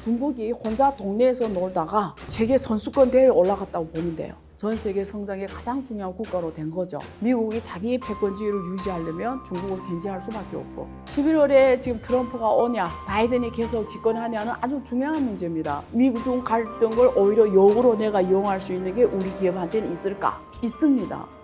중국이 혼자 동네에서 놀다가 세계 선수권 대회에 올라갔다고 보면 돼요. 전 세계 성장의 가장 중요한 국가로 된 거죠. 미국이 자기의 패권주의를 유지하려면 중국을 견제할 수밖에 없고 11월에 지금 트럼프가 오냐 바이든이 계속 집권하냐는 아주 중요한 문제입니다. 미국 중 갈등을 오히려 역으로 내가 이용할 수 있는 게 우리 기업한테는 있을까? 있습니다.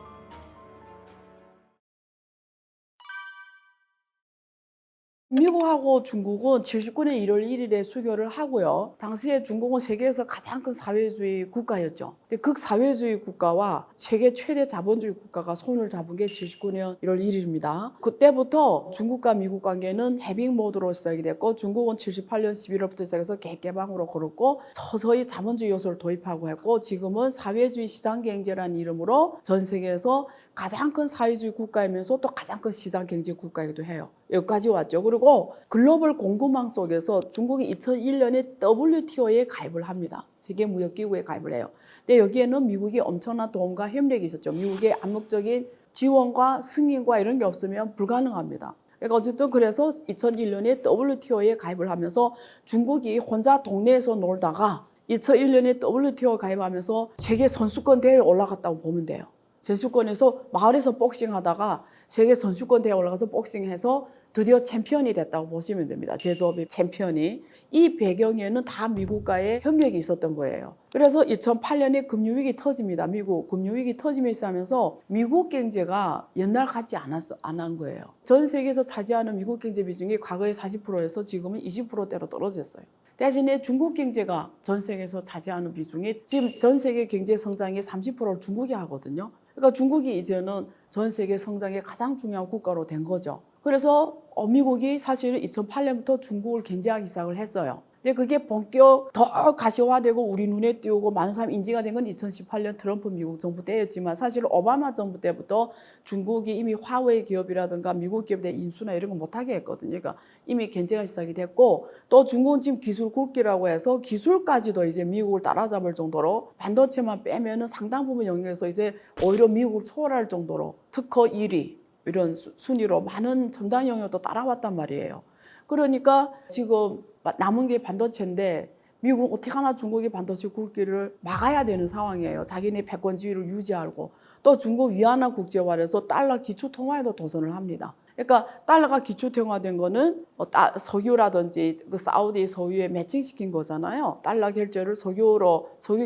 미국하고 중국은 79년 1월 1일에 수교를 하고요. 당시에 중국은 세계에서 가장 큰 사회주의 국가였죠. 근데 극사회주의 국가와 세계 최대 자본주의 국가가 손을 잡은 게 79년 1월 1일입니다. 그때부터 중국과 미국 관계는 해빙 모드로 시작이 됐고 중국은 78년 11월부터 시작해서 개방으로 걸었고 서서히 자본주의 요소를 도입하고 했고 지금은 사회주의 시장경제라는 이름으로 전 세계에서 가장 큰 사회주의 국가이면서 또 가장 큰 시장경제 국가이기도 해요. 여기까지 왔죠. 그리고 글로벌 공급망 속에서 중국이 2001년에 WTO에 가입을 합니다. 세계무역기구에 가입을 해요. 근데 여기에는 미국이 엄청난 도움과 협력이 있었죠. 미국의 암묵적인 지원과 승인과 이런 게 없으면 불가능합니다. 그러니까 어쨌든 그래서 2001년에 WTO에 가입을 하면서 중국이 혼자 동네에서 놀다가 2001년에 WTO 가입하면서 세계 선수권 대회에 올라갔다고 보면 돼요. 선수권에서 마을에서 복싱하다가 세계 선수권 대회에 올라가서 복싱해서 드디어 챔피언이 됐다고 보시면 됩니다. 제조업의 챔피언이. 이 배경에는 다 미국과의 협력이 있었던 거예요. 그래서 2008년에 금융위기 터집니다. 미국 금융위기 터지면서 하면서 미국 경제가 옛날 같지 안 한 거예요. 전 세계에서 차지하는 미국 경제 비중이 과거에 40%에서 지금은 20%대로 떨어졌어요. 대신에 중국 경제가 전 세계에서 차지하는 비중이 지금 전 세계 경제 성장의 30%를 중국이 하거든요. 그러니까 중국이 이제는 전 세계 성장의 가장 중요한 국가로 된 거죠. 그래서 미국이 사실 2008년부터 중국을 견제하기 시작을 했어요. 근데 그게 본격 더 가시화되고 우리 눈에 띄우고 많은 사람이 인지가 된 건 2018년 트럼프 미국 정부 때였지만 사실 오바마 정부 때부터 중국이 이미 화웨이 기업이라든가 미국 기업에 인수나 이런 거 못하게 했거든요. 그러니까 이미 견제가 시작이 됐고 또 중국은 지금 기술 굴기라고 해서 기술까지도 이제 미국을 따라잡을 정도로 반도체만 빼면은 상당 부분 영역에서 이제 오히려 미국을 초월할 정도로 특허 1위 이런 순위로 많은 첨단 영역도 따라왔단 말이에요. 그러니까 지금 남은 게 반도체인데 미국은 어떻게 하나 중국이 반도체 굵기를 막아야 되는 상황이에요. 자기네 패권주의를 유지하고 또 중국 위안화 국제화해서 달러 기초 통화에도 도전을 합니다. 그러니까 달러가 기초 통화된 거는 석유라든지 그 사우디 석유에 매칭시킨 거잖아요. 달러 결제를 석유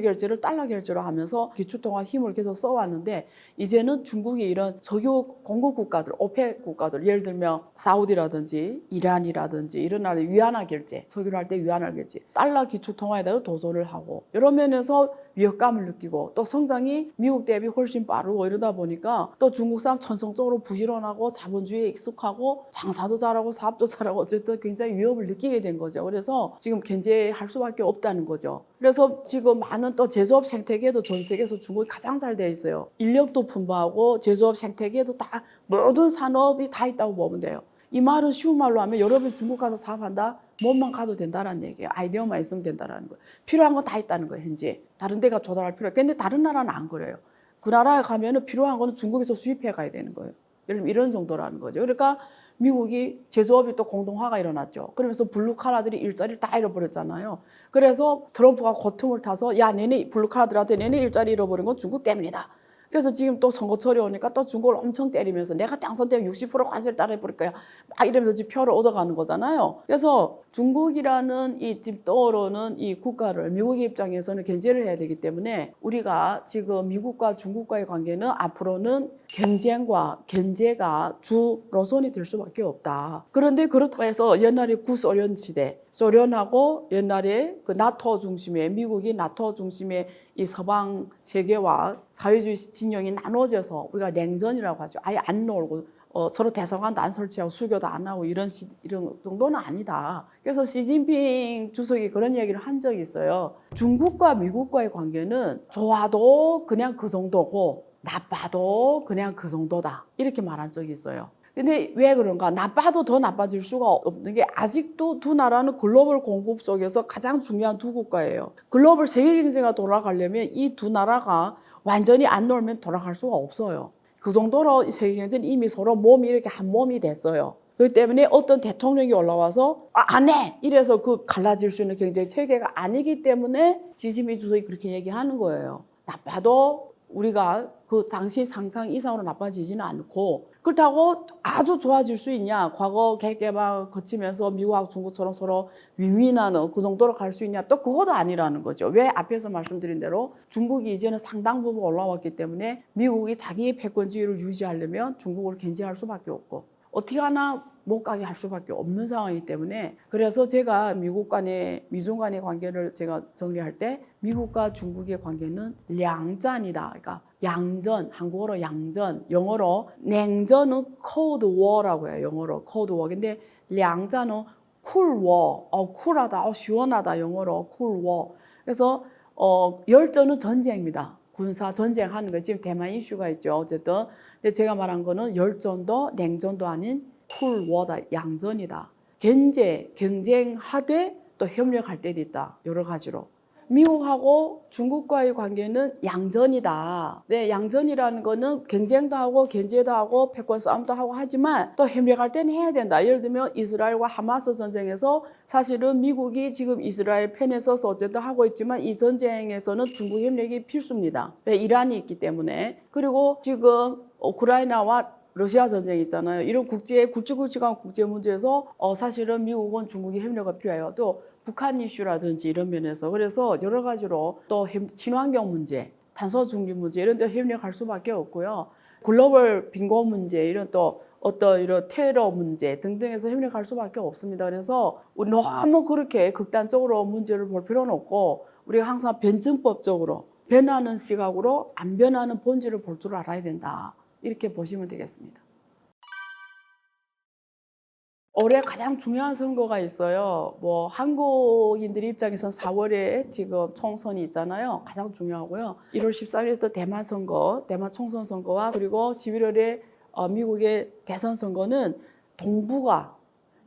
결제를 달러 결제로 하면서 기초 통화 힘을 계속 써왔는데 이제는 중국이 이런 석유 공급 국가들, 오펙 국가들 예를 들면 사우디라든지 이란이라든지 이런 나라의 위안화 결제, 석유를 할 때 위안화 결제, 달러 기초 통화에 대해서 도전을 하고 이런 면에서 위협감을 느끼고 또 성장이 미국 대비 훨씬 빠르고 이러다 보니까 또 중국 사람 천성적으로 부지런하고 자본주의에 익숙하고 장사도 잘하고 사업도 잘하고 어쨌든 굉장히 위협을 느끼게 된 거죠. 그래서 지금 견제할 수밖에 없다는 거죠. 그래서 지금 많은 또 제조업 생태계도 전 세계에서 중국이 가장 잘 돼 있어요. 인력도 풍부하고 제조업 생태계도 다 모든 산업이 다 있다고 보면 돼요. 이 말은 쉬운 말로 하면 여러분이 중국 가서 사업한다? 몸만 가도 된다는 얘기예요. 아이디어만 있으면 된다는 거예요. 필요한 건 다 있다는 거예요, 현재. 다른 데가 조달할 필요 없고. 근데 다른 나라는 안 그래요. 그 나라에 가면은 필요한 거는 중국에서 수입해 가야 되는 거예요. 예를 들면 이런 정도라는 거죠. 그러니까 미국이 제조업이 또 공동화가 일어났죠. 그러면서 블루칼라들이 일자리를 다 잃어버렸잖아요. 그래서 트럼프가 고통을 타서 야, 너네 블루칼라들한테 너네 일자리 잃어버린 건 중국 때문이다. 그래서 지금 또 선거철이 오니까 또 중국을 엄청 때리면서 내가 당선되면 60% 관세를 따라해버릴 거야. 막 이러면서 지금 표를 얻어가는 거잖아요. 그래서 중국이라는 이 지금 떠오르는 이 국가를 미국의 입장에서는 견제를 해야 되기 때문에 우리가 지금 미국과 중국과의 관계는 앞으로는 경쟁과 견제가 주 노선이 될 수밖에 없다. 그런데 그렇다고 해서 옛날에 구소련 시대, 소련하고 옛날에 그 나토 중심의 미국이 나토 중심의 이 서방 세계와 사회주의 진영이 나눠져서 우리가 냉전이라고 하죠. 아예 안 놀고 서로 대성관도 안 설치하고 수교도 안 하고 이런 정도는 아니다. 그래서 시진핑 주석이 그런 이야기를 한 적이 있어요. 중국과 미국과의 관계는 좋아도 그냥 그 정도고 나빠도 그냥 그 정도다. 이렇게 말한 적이 있어요. 근데 왜 그런가? 나빠도 더 나빠질 수가 없는 게 아직도 두 나라는 글로벌 공급 속에서 가장 중요한 두 국가예요. 글로벌 세계 경제가 돌아가려면 이 두 나라가 완전히 안 놀면 돌아갈 수가 없어요. 그 정도로 세계 경제는 이미 서로 몸이 이렇게 한 몸이 됐어요. 그렇기 때문에 어떤 대통령이 올라와서 안 해! 이래서 그 갈라질 수 있는 경제 체계가 아니기 때문에 시진핑 주석이 그렇게 얘기하는 거예요. 나빠도 우리가 그 당시 상상 이상으로 나빠지지는 않고 그렇다고 아주 좋아질 수 있냐? 과거 개개방 거치면서 미국하고 중국처럼 서로 윈윈하는 그 정도로 갈 수 있냐? 또 그것도 아니라는 거죠. 왜? 앞에서 말씀드린 대로 중국이 이제는 상당 부분 올라왔기 때문에 미국이 자기의 패권주의를 유지하려면 중국을 견제할 수밖에 없고 어떻게 하나 못 가게 할 수밖에 없는 상황이기 때문에 그래서 제가 미중 간의 관계를 제가 정리할 때 미국과 중국의 관계는 량전이다. 그러니까 양전, 한국어로 양전, 영어로 냉전은 cold war라고 해요. 영어로 cold war. 근데 량전은 cool war. 쿨하다, 시원하다. 영어로 cool war. 그래서 열전은 전쟁입니다. 군사 전쟁하는 거 지금 대만 이슈가 있죠. 어쨌든 근데 제가 말한 거는 열전도 냉전도 아닌 쿨워다 양전이다. 경쟁하되 또 협력할 때도 있다. 여러 가지로. 미국하고 중국과의 관계는 양전이다. 네, 양전이라는 거는 경쟁도 하고 견제도 하고 패권 싸움도 하고 하지만 또 협력할 때는 해야 된다. 예를 들면 이스라엘과 하마스 전쟁에서 사실은 미국이 지금 이스라엘 편에 서서 어쨌든 하고 있지만 이 전쟁에서는 중국 협력이 필수입니다. 왜? 이란이 있기 때문에. 그리고 지금 우크라이나와 러시아 전쟁 있잖아요. 이런 굵직굵직한 국제 문제에서 사실은 미국은 중국의 협력이 필요해요. 또 북한 이슈라든지 이런 면에서 그래서 여러 가지로 또 친환경 문제, 탄소 중립 문제 이런 데 협력할 수밖에 없고요. 글로벌 빈곤 문제 이런 또 어떤 이런 테러 문제 등등에서 협력할 수밖에 없습니다. 그래서 우리 너무 그렇게 극단적으로 문제를 볼 필요는 없고 우리가 항상 변증법적으로 변하는 시각으로 안 변하는 본질을 볼 줄 알아야 된다. 이렇게 보시면 되겠습니다. 올해 가장 중요한 선거가 있어요. 뭐 한국인들 입장에서는 4월에 지금 총선이 있잖아요. 가장 중요하고요. 1월 13일부터 대만 선거, 대만 총선 선거와 그리고 11월에 미국의 대선 선거는 동북아,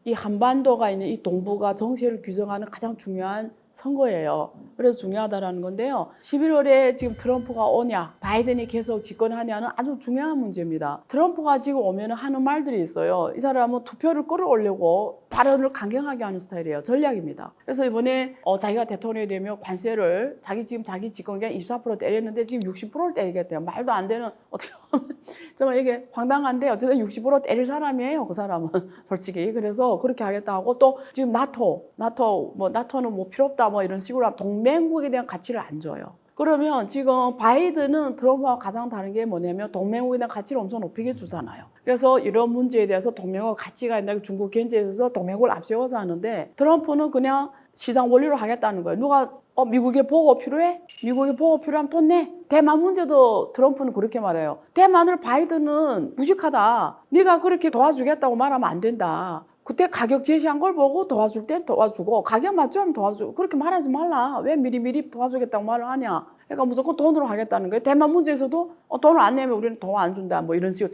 이 한반도가 있는 이 동북아 정세를 규정하는 가장 중요한 선거예요. 그래서 중요하다라는 건데요. 11월에 지금 트럼프가 오냐, 바이든이 계속 집권하냐는 아주 중요한 문제입니다. 트럼프가 지금 오면 하는 말들이 있어요. 이 사람은 투표를 끌어오려고 발언을 강경하게 하는 스타일이에요. 전략입니다. 그래서 이번에 자기가 대통령이 되면 관세를 자기 집권 기간 24% 때렸는데 지금 60%를 때리겠대요. 말도 안 되는 어떻게 보면 정말 이게 황당한데 어쨌든 60% 때릴 사람이에요. 그 사람은 솔직히. 그래서 그렇게 하겠다 하고 또 지금 나토는 뭐 필요 없다 뭐 이런 식으로 동맹국에 대한 가치를 안 줘요. 그러면 지금 바이든은 트럼프와 가장 다른 게 뭐냐면 동맹국에 대한 가치를 엄청 높이게 주잖아요. 그래서 이런 문제에 대해서 동맹국 가치가 있나 중국 견제에 서 동맹국을 앞세워서 하는데 트럼프는 그냥 시장 원리로 하겠다는 거예요. 누가 미국의 보호 필요해? 미국의 보호 필요하면 돈 내. 대만 문제도 트럼프는 그렇게 말해요. 대만을 바이든은 무식하다. 네가 그렇게 도와주겠다고 말하면 안 된다. 그때 가격 제시한 걸 보고 도와줄 땐 도와주고 가격 맞추면 도와주고 그렇게 말하지 말라. 왜 미리 도와주겠다고 말을 하냐. 그러니까 무조건 돈으로 하겠다는 거예요. 대만 문제에서도 돈을 안 내면 우리는 돈 안 준다. 뭐 이런 식으로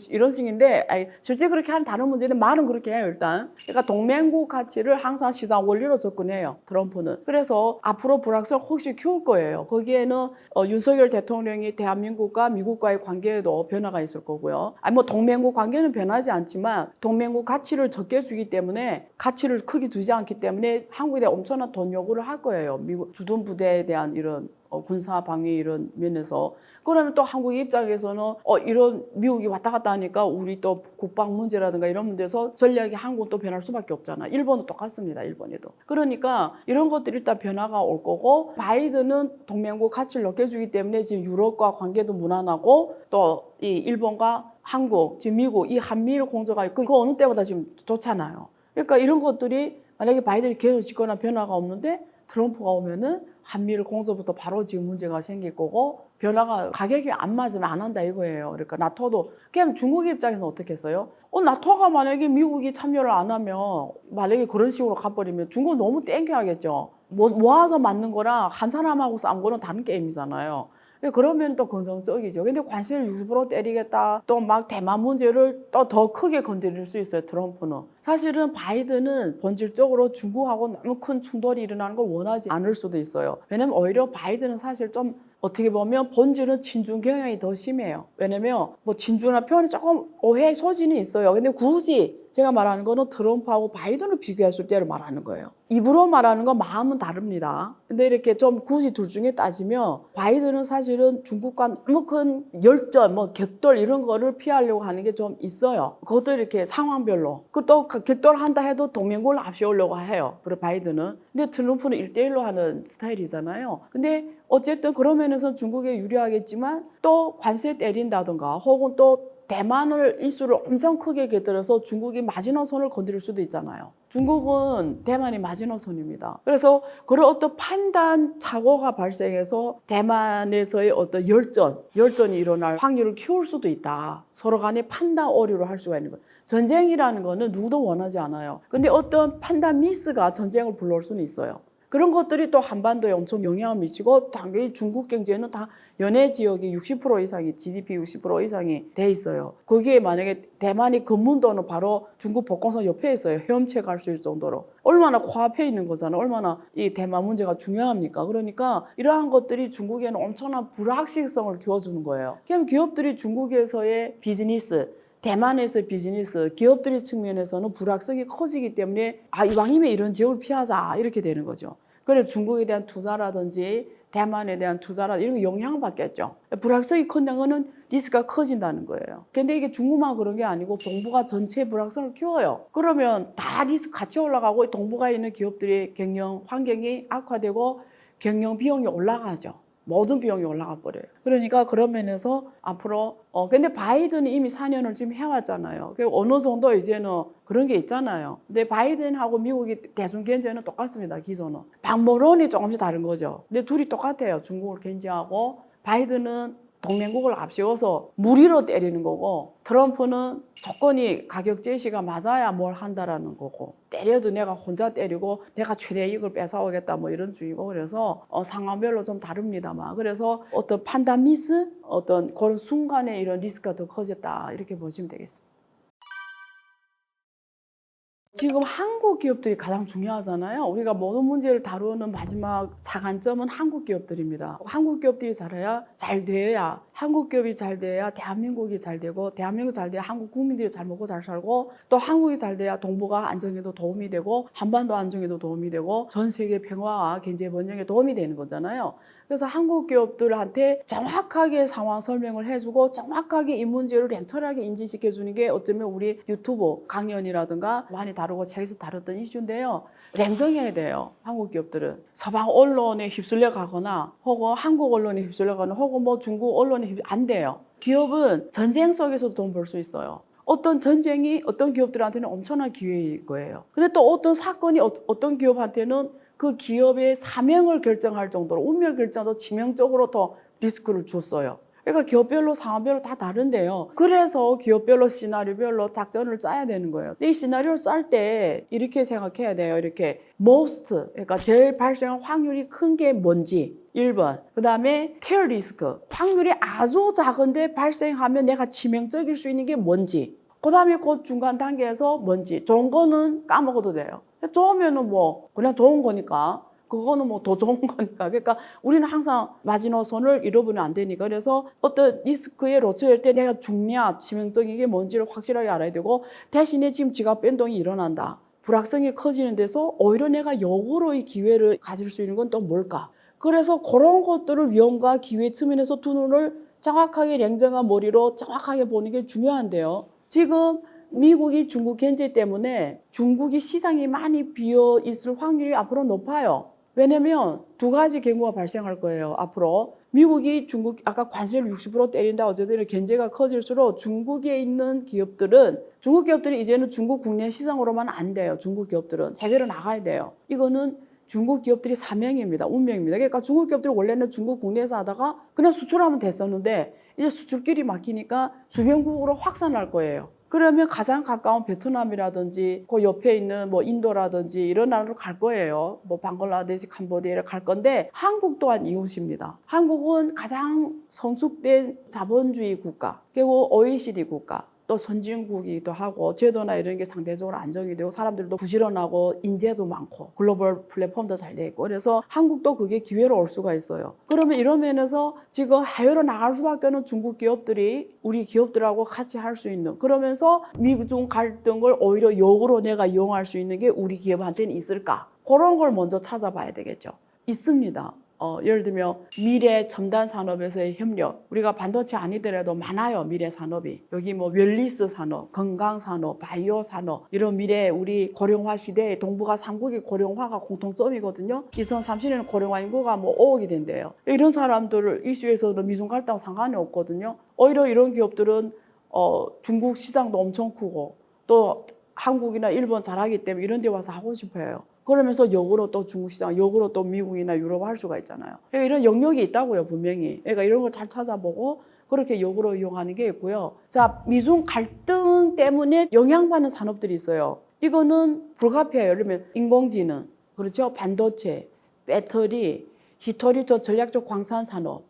이런 식인데 실제 그렇게 하는 다른 문제는 말은 그렇게 해요. 일단. 그러니까 동맹국 가치를 항상 시장 원리로 접근해요. 트럼프는. 그래서 앞으로 불확실을 혹시 키울 거예요. 거기에는 윤석열 대통령이 대한민국과 미국과의 관계에도 변화가 있을 거고요. 뭐 동맹국 관계는 변하지 않지만 동맹국 가치를 적게 주기 때문에 가치를 크게 두지 않기 때문에 한국에 대해 엄청난 돈 요구를 할 거예요. 미국 주둔 부대에 대한 이런 군사 방위 이런 면에서. 그러면 또 한국 입장에서는 이런 미국이 왔다 갔다 하니까 우리 또 국방 문제라든가 이런 문제에서 전략이 한국은 또 변할 수밖에 없잖아. 일본도 똑같습니다. 일본에도. 그러니까 이런 것들이 일단 변화가 올 거고 바이든은 동맹국 가치를 높게 주기 때문에 지금 유럽과 관계도 무난하고 또 이 일본과 한국, 지금 미국 이 한미일 공조가 그 어느 때보다 지금 좋잖아요. 그러니까 이런 것들이 만약에 바이든이 계속 집권한 변화가 없는데 트럼프가 오면은 한미일 공조부터 바로 지금 문제가 생길 거고 변화가 가격이 안 맞으면 안 한다 이거예요. 그러니까 나토도 그냥 중국 입장에서 어떻게 했어요? 나토가 만약에 미국이 참여를 안 하면 만약에 그런 식으로 가버리면 중국 너무 땡겨하겠죠. 모아서 맞는 거랑 한 사람하고 싸운 거는 다른 게임이잖아요. 그러면 또 긍정적이죠. 근데 관세를 60% 때리겠다. 또 막 대만 문제를 또 더 크게 건드릴 수 있어요. 트럼프는. 사실은 바이든은 본질적으로 중국하고 너무 큰 충돌이 일어나는 걸 원하지 않을 수도 있어요. 왜냐면 오히려 바이든은 사실 좀 어떻게 보면 본질은 친중 경향이 더 심해요. 왜냐면 뭐 친중이나 표현이 조금 오해 소지는 있어요. 근데 굳이 제가 말하는 거는 트럼프하고 바이든을 비교했을 때를 말하는 거예요. 입으로 말하는 건 마음은 다릅니다. 근데 이렇게 좀 굳이 둘 중에 따지면 바이든은 사실은 중국과 너무 큰 열전, 뭐 격돌 이런 거를 피하려고 하는 게 좀 있어요. 그것도 이렇게 상황별로. 그 또 격돌한다 해도 동맹국을 앞세우려고 해요. 그리고 바이든은. 근데 트럼프는 1대1로 하는 스타일이잖아요. 근데 어쨌든 그런 면에서 중국에 유리하겠지만 또 관세 때린다든가 혹은 또 대만을 이슈를 엄청 크게 곁들여서 중국이 마지노선을 건드릴 수도 있잖아요. 중국은 대만이 마지노선입니다. 그래서 그런 어떤 판단 착오가 발생해서 대만에서의 어떤 열전이 일어날 확률을 키울 수도 있다. 서로 간에 판단 오류를 할 수가 있는 거예요. 전쟁이라는 거는 누구도 원하지 않아요. 근데 어떤 판단 미스가 전쟁을 불러올 수는 있어요. 그런 것들이 또 한반도에 엄청 영향을 미치고 당연히 중국 경제는 다 연해 지역이 60% 이상이 GDP 60% 이상이 돼 있어요. 거기에 만약에 대만이 근문도는 바로 중국 복건성 옆에 있어요. 헤엄쳐 갈 수 있을 정도로. 얼마나 코앞에 있는 거잖아요. 얼마나 이 대만 문제가 중요합니까? 그러니까 이러한 것들이 중국에는 엄청난 불확실성을 키워주는 거예요. 그럼 기업들이 중국에서의 비즈니스 대만에서의 비즈니스, 기업들의 측면에서는 불확성이 커지기 때문에 이왕이면 이런 지역을 피하자 이렇게 되는 거죠. 그래 중국에 대한 투자라든지 대만에 대한 투자라든지 이런 거 영향을 받겠죠. 불확성이 큰다는 거는 리스크가 커진다는 거예요. 근데 이게 중국만 그런 게 아니고 동북아 전체 불확성을 키워요. 그러면 다 리스크 같이 올라가고 동북아에 있는 기업들의 경영 환경이 악화되고 경영 비용이 올라가죠. 모든 비용이 올라가 버려요. 그러니까 그런 면에서 앞으로 근데 바이든이 이미 4년을 지금 해왔잖아요. 어느 정도 이제는 그런 게 있잖아요. 근데 바이든하고 미국이 대중 견제는 똑같습니다. 기조는 방법론이 조금씩 다른 거죠. 근데 둘이 똑같아요. 중국을 견제하고 바이든은 동맹국을 앞세워서 무리로 때리는 거고 트럼프는 조건이 가격 제시가 맞아야 뭘 한다라는 거고 때려도 내가 혼자 때리고 내가 최대 이익을 뺏어오겠다 뭐 이런 주의고 그래서 상황별로 좀 다릅니다만 그래서 어떤 판단 미스 어떤 그런 순간에 이런 리스크가 더 커졌다 이렇게 보시면 되겠습니다. 지금 한국 기업들이 가장 중요하잖아요. 우리가 모든 문제를 다루는 마지막 자간점은 한국 기업들입니다. 한국 기업들이 잘해야 잘 돼야 한국 기업이 잘 돼야 대한민국이 잘 되고 대한민국 잘 돼야 한국 국민들이 잘 먹고 잘 살고 또 한국이 잘 돼야 동북아 안정에도 도움이 되고 한반도 안정에도 도움이 되고 전 세계 평화와 경제 번영에 도움이 되는 거잖아요. 그래서 한국 기업들한테 정확하게 상황 설명을 해주고 정확하게 이 문제를 냉철하게 인지시켜주는 게 어쩌면 우리 유튜브 강연이라든가 많이 다루고 책에서 다뤘던 이슈인데요. 냉정해야 돼요. 한국 기업들은 서방 언론에 휩쓸려 가거나 혹은 한국 언론에 휩쓸려 가거나 혹은 뭐 중국 언론에 안 돼요. 기업은 전쟁 속에서도 돈 벌 수 있어요. 어떤 전쟁이 어떤 기업들한테는 엄청난 기회일 거예요. 근데 또 어떤 사건이 어떤 기업한테는 그 기업의 사명을 결정할 정도로 운명을 결정하도 치명적으로 더 리스크를 줬어요. 그러니까 기업별로 상황별로 다 다른데요. 그래서 기업별로 시나리오별로 작전을 짜야 되는 거예요. 근데 이 시나리오를 짤 때 이렇게 생각해야 돼요. 이렇게 most 그러니까 제일 발생할 확률이 큰 게 뭔지 1번. 그 다음에 테일 리스크 확률이 아주 작은데 발생하면 내가 치명적일 수 있는 게 뭔지 그 다음에 그 중간 단계에서 뭔지 좋은 거는 까먹어도 돼요. 좋으면은 뭐 그냥 좋은 거니까 그거는 뭐 더 좋은 거니까 그러니까 우리는 항상 마지노선을 잃어버리면 안 되니까 그래서 어떤 리스크에 놓쳐질 때 내가 중요한 치명적인 게 뭔지를 확실하게 알아야 되고 대신에 지금 지갑 변동이 일어난다 불확성이 커지는 데서 오히려 내가 역으로 이 기회를 가질 수 있는 건 또 뭘까 그래서 그런 것들을 위험과 기회 측면에서 두 눈을 정확하게 냉정한 머리로 정확하게 보는 게 중요한데요. 지금 미국이 중국 견제 때문에 중국이 시장이 많이 비어 있을 확률이 앞으로 높아요. 왜냐면 두 가지 경우가 발생할 거예요. 앞으로 미국이 중국 아까 관세를 60% 때린다 어쨌든 견제가 커질수록 중국에 있는 기업들은 중국 기업들이 이제는 중국 국내 시장으로만 안 돼요. 중국 기업들은 해외로 나가야 돼요. 이거는 중국 기업들이 사명입니다. 운명입니다. 그러니까 중국 기업들이 원래는 중국 국내에서 하다가 그냥 수출하면 됐었는데 이제 수출길이 막히니까 주변국으로 확산할 거예요. 그러면 가장 가까운 베트남이라든지 그 옆에 있는 뭐 인도라든지 이런 나라로 갈 거예요. 뭐 방글라데시, 캄보디아를 갈 건데 한국 또한 이웃입니다. 한국은 가장 성숙된 자본주의 국가 그리고 OECD 국가 또 선진국이기도 하고 제도나 이런 게 상대적으로 안정이 되고 사람들도 부지런하고 인재도 많고 글로벌 플랫폼도 잘 돼 있고 그래서 한국도 그게 기회로 올 수가 있어요. 그러면 이런 면에서 지금 해외로 나갈 수밖에 없는 중국 기업들이 우리 기업들하고 같이 할 수 있는 그러면서 미중 갈등을 오히려 역으로 내가 이용할 수 있는 게 우리 기업한테는 있을까? 그런 걸 먼저 찾아봐야 되겠죠. 있습니다. 예를 들면 미래 첨단 산업에서의 협력 우리가 반도체 아니더라도 많아요. 미래 산업이 여기 뭐 웰니스 산업, 건강 산업, 바이오 산업 이런 미래 우리 고령화 시대에 동북아 3국의 고령화가 공통점이거든요. 2030년에는 고령화 인구가 뭐 5억이 된대요. 이런 사람들을 이슈에서는 미중 갈등 상관이 없거든요. 오히려 이런 기업들은 중국 시장도 엄청 크고 또 한국이나 일본 잘하기 때문에 이런 데 와서 하고 싶어요. 그러면서 역으로 또 중국 시장, 역으로 또 미국이나 유럽 할 수가 있잖아요. 이런 영역이 있다고요, 분명히. 그러니까 이런 걸 잘 찾아보고 그렇게 역으로 이용하는 게 있고요. 자, 미중 갈등 때문에 영향받는 산업들이 있어요. 이거는 불가피해요. 예를 들면 인공지능, 그렇죠? 반도체, 배터리, 히토리, 전략적 광산 산업.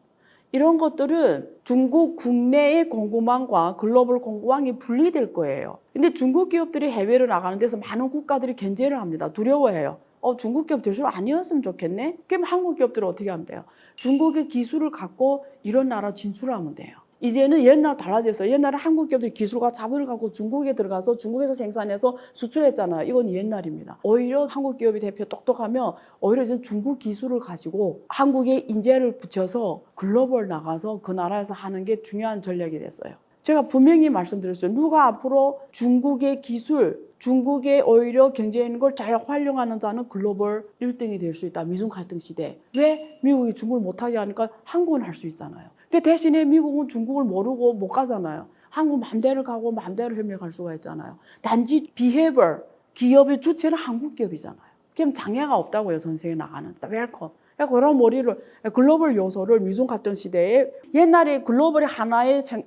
이런 것들은 중국 국내의 공급망과 글로벌 공급망이 분리될 거예요. 근데 중국 기업들이 해외로 나가는 데서 많은 국가들이 견제를 합니다. 두려워해요. 중국 기업 대출 아니었으면 좋겠네? 그럼 한국 기업들은 어떻게 하면 돼요? 중국의 기술을 갖고 이런 나라 진출을 하면 돼요. 이제는 옛날 달라졌어요. 옛날에 한국 기업들이 기술과 자본을 갖고 중국에 들어가서 중국에서 생산해서 수출했잖아요. 이건 옛날입니다. 오히려 한국 기업이 대표 똑똑하면 오히려 이제 중국 기술을 가지고 한국의 인재를 붙여서 글로벌 나가서 그 나라에서 하는 게 중요한 전략이 됐어요. 제가 분명히 말씀드렸어요. 누가 앞으로 중국의 기술, 중국의 오히려 경제에 있는 걸 잘 활용하는 자는 글로벌 1등이 될 수 있다. 미중 갈등 시대. 왜 미국이 중국을 못하게 하니까 한국은 할 수 있잖아요. 근데 대신에 미국은 중국을 모르고 못 가잖아요. 한국 마음대로 가고 마음대로 협력할 수가 있잖아요. 단지 behavior, 기업의 주체는 한국 기업이잖아요. 그럼 장애가 없다고요. 전 세계 나가는. 웰컴. 그런 머리를 글로벌 요소를 미중 갈등 시대에 옛날에 글로벌이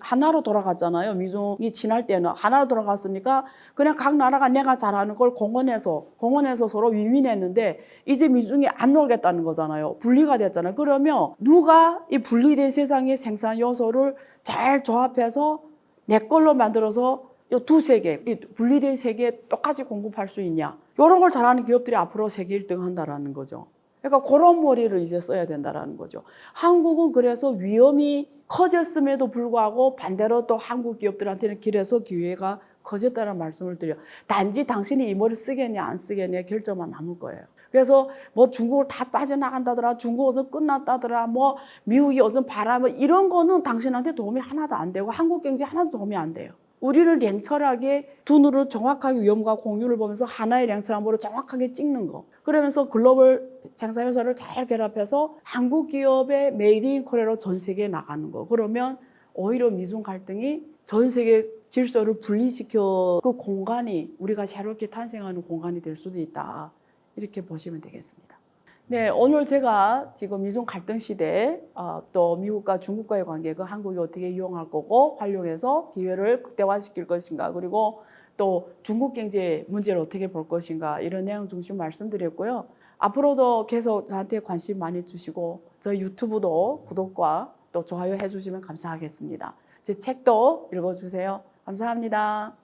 하나로 돌아갔잖아요. 미중이 지날 때는 하나로 돌아갔으니까 그냥 각 나라가 내가 잘하는 걸 공헌해서 서로 윈윈했는데 이제 미중이 안 놀겠다는 거잖아요. 분리가 됐잖아요. 그러면 누가 이 분리된 세상의 생산 요소를 잘 조합해서 내 걸로 만들어서 이 두 세계, 이 분리된 세계에 똑같이 공급할 수 있냐. 이런 걸 잘하는 기업들이 앞으로 세계 1등 한다라는 거죠. 그러니까 그런 머리를 이제 써야 된다는 거죠. 한국은 그래서 위험이 커졌음에도 불구하고 반대로 또 한국 기업들한테는 길에서 기회가 커졌다는 말씀을 드려요. 단지 당신이 이 머리 쓰겠냐 안 쓰겠냐 결정만 남을 거예요. 그래서 뭐 중국을 다 빠져나간다더라, 중국은 끝났다더라, 뭐 미국이 어선 바람 이런 거는 당신한테 도움이 하나도 안 되고 한국 경제 하나도 도움이 안 돼요. 우리를 냉철하게 두 눈으로 정확하게 위험과 공유를 보면서 하나의 냉철함으로 정확하게 찍는 거. 그러면서 글로벌 생산 요소를 잘 결합해서 한국 기업의 메이드 인 코리아로 전 세계에 나가는 거. 그러면 오히려 미중 갈등이 전 세계 질서를 분리시켜 그 공간이 우리가 새롭게 탄생하는 공간이 될 수도 있다. 이렇게 보시면 되겠습니다. 네, 오늘 제가 지금 미중 갈등 시대 또 미국과 중국과의 관계 그 한국이 어떻게 이용할 거고 활용해서 기회를 극대화시킬 것인가 그리고 또 중국 경제 문제를 어떻게 볼 것인가 이런 내용 중심 말씀드렸고요. 앞으로도 계속 저한테 관심 많이 주시고 저희 유튜브도 구독과 또 좋아요 해주시면 감사하겠습니다. 제 책도 읽어주세요. 감사합니다.